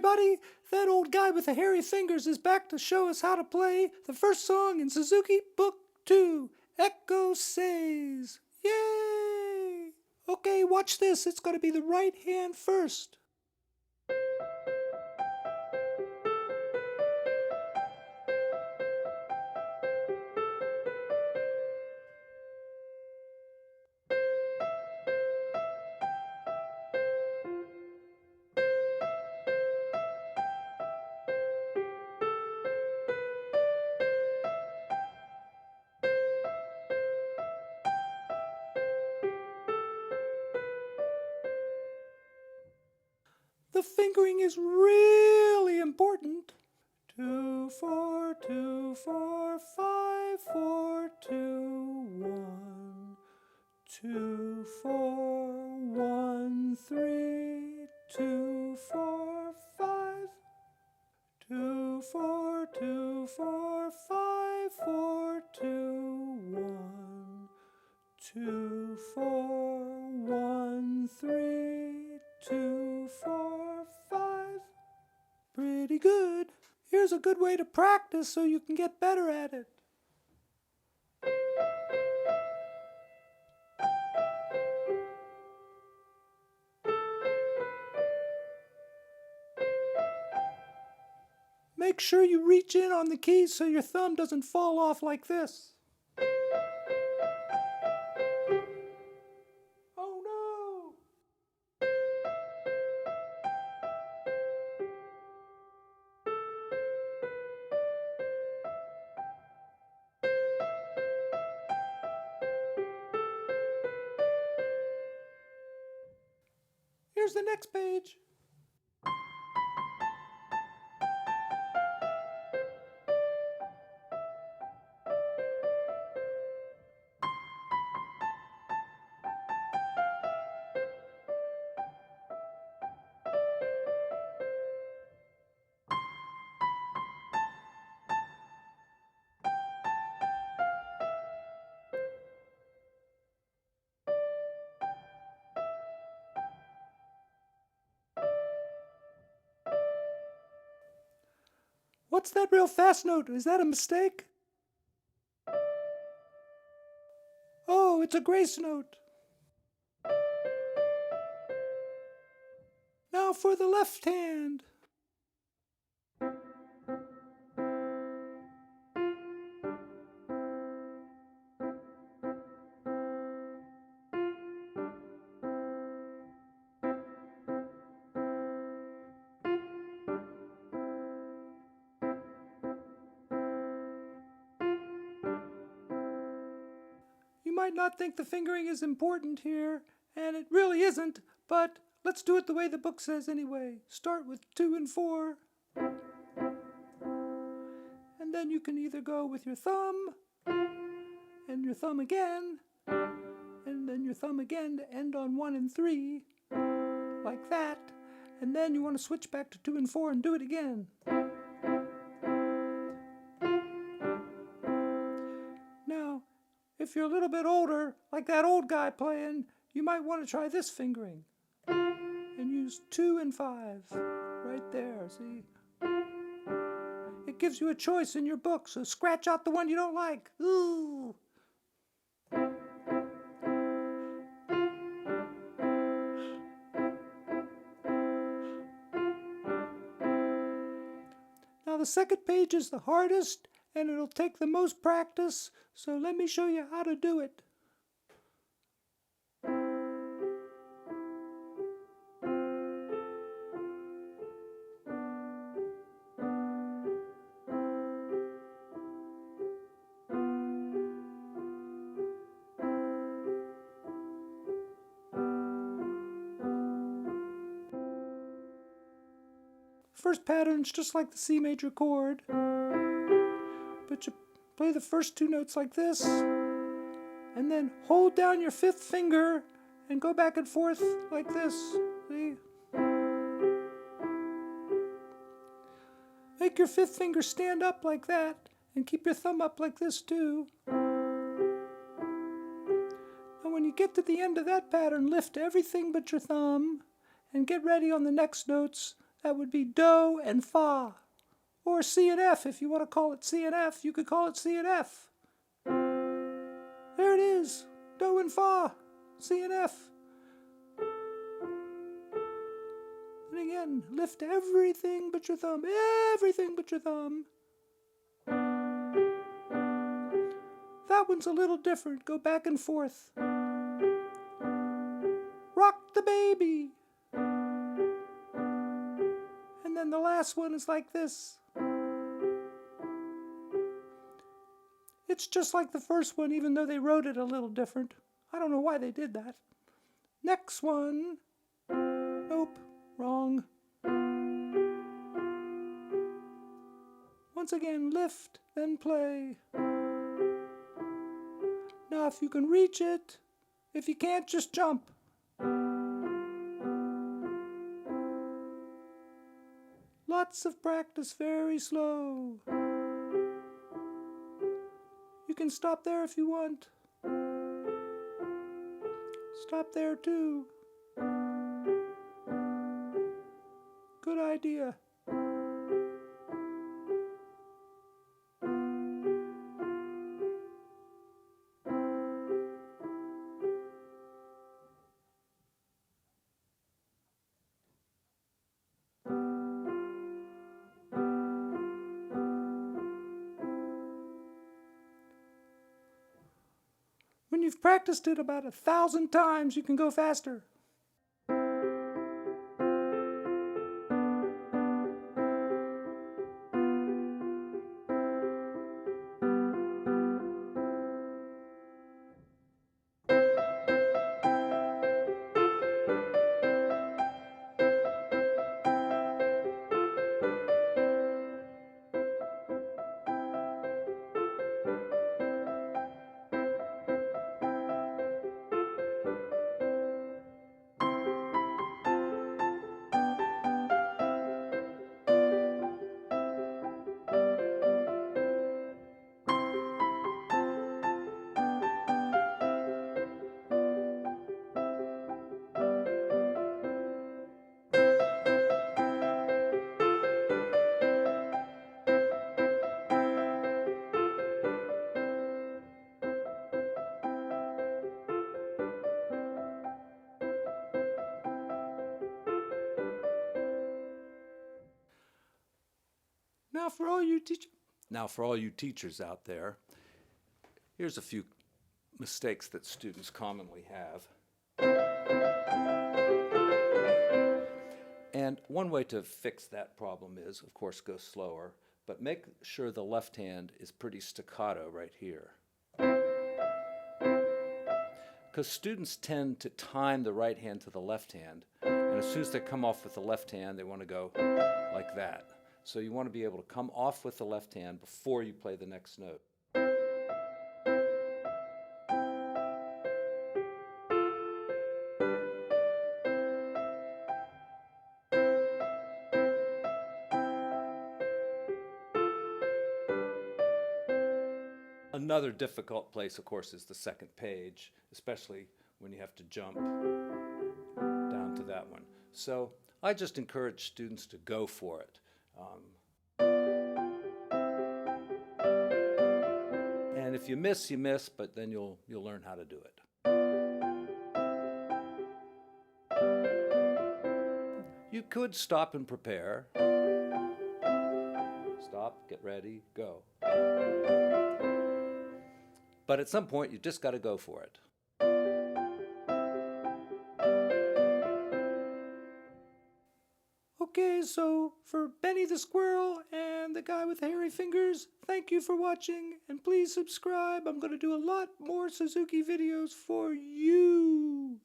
everybody! That old guy with the hairy fingers is back to show us how to play the first song in Suzuki Book 2, Eccosaise. Yay! Okay, watch this. It's going to be the right hand first. The fingering is really important. 2, 4, 2, 4, 5, 4, 2, 1. 2, 4, 1, 3, 2, 4, 5. 2, 4, 2, 4, 5, 4, 2, 1. 2, 4, 1, 3, 2, 4, 5. Pretty good. Here's a good way to practice so you can get better at it. Make sure you reach in on the keys so your thumb doesn't fall off like this. Oh no! Here's the next page. What's that real fast note? Is that a mistake? Oh, it's a grace note. Now for the left hand. You might not think the fingering is important here, and it really isn't, but let's do it the way the book says anyway. Start with 2 and 4. And then you can either go with your thumb, and your thumb again, and then your thumb again to end on 1 and 3, like that. And then you want to switch back to 2 and 4 and do it again. Now, if you're a little bit older, like that old guy playing, you might want to try this fingering. And use 2 and 5, right there, see? It gives you a choice in your book, so scratch out the one you don't like. Ooh! Now the second page is the hardest, and it'll take the most practice, so let me show you how to do it. First pattern's just like the C major chord, but you play the first 2 notes like this, and then hold down your 5th finger and go back and forth like this. See? Make your 5th finger stand up like that, and keep your thumb up like this too. And when you get to the end of that pattern, lift everything but your thumb, and get ready on the next notes That would be do and fa. Or C and F. If you want to call it C and F, you could call it C and F. There it is. Do and fa. C and F. And again, lift everything but your thumb. Everything but your thumb. That one's a little different. Go back and forth. Rock the baby. And then the last one is like this. It's just like the first one, even though they wrote it a little different. I don't know why they did that. Next one. Nope, wrong. Once again, lift, then play. Now, if you can reach it, if you can't, just jump. Lots of practice, very slow. You can stop there if you want. Stop there too. Good idea. When you've practiced it about 1,000 times, you can go faster. Now for all you teachers out there, here's a few mistakes that students commonly have. And one way to fix that problem is, of course, go slower, but make sure the left hand is pretty staccato right here. Because students tend to time the right hand to the left hand, and as soon as they come off with the left hand, they want to go like that. So you want to be able to come off with the left hand before you play the next note. Another difficult place, of course, is the second page, especially when you have to jump down to that one. So I just encourage students to go for it. And if you miss, you miss, but then you'll learn how to do it. You could stop and prepare. Stop, get ready, go. But at some point, you just got to go for it. Okay, so for Benny the Squirrel and the guy with hairy fingers, thank you for watching, and please subscribe. I'm going to do a lot more Suzuki videos for you.